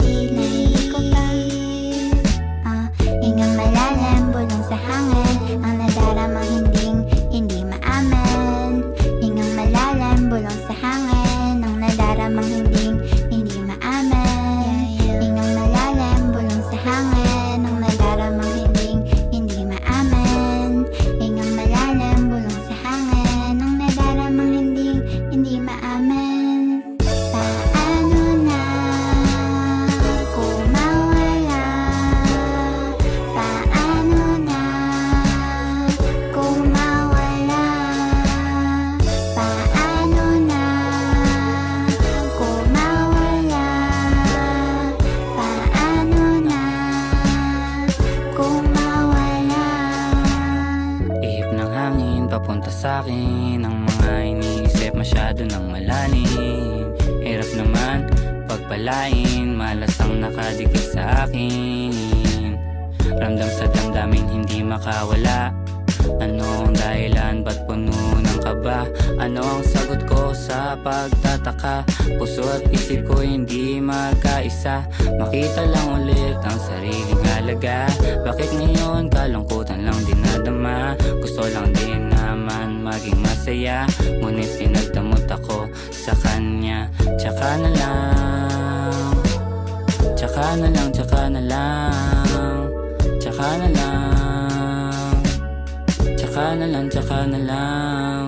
Naiikot ba? Hingang malalim, bulong sa hangin, ang nadaramang hindi maamin. Hingang malalim, bulong sa hangin, ang nadaramang hindi maamin. Hingang malalim, bulong sa hangin, ang nadaramang hindi maamin. Hingang malalim, bulong sa hangin, ang nadaramang hindi maamin. Paano na kung mawala? Paano na kung mawala? Paano na kung mawala? Paano na kung mawala? Ihip ng hangin papunta sa'kin, ang mga iniisip masyado ng malalim. Hirap naman pagpalain, malasang nakadikit sa akin. Ramdam sa damdamin hindi makawala. Ano ang dahilan, ba't puno ng kaba? Ano ang sagot ko sa pagtataka? Puso at isip ko hindi magkaisa. Makita lang ulit ang sariling halaga. Bakit ngayon kalungkutan lang dinadama? Gusto lang din naman maging masaya, ngunit pinagdamot ako sa kanya. Tsaka na lang, tsaka na lang, tsaka na lang, tsaka na lang, tsaka na lang, tsaka na lang.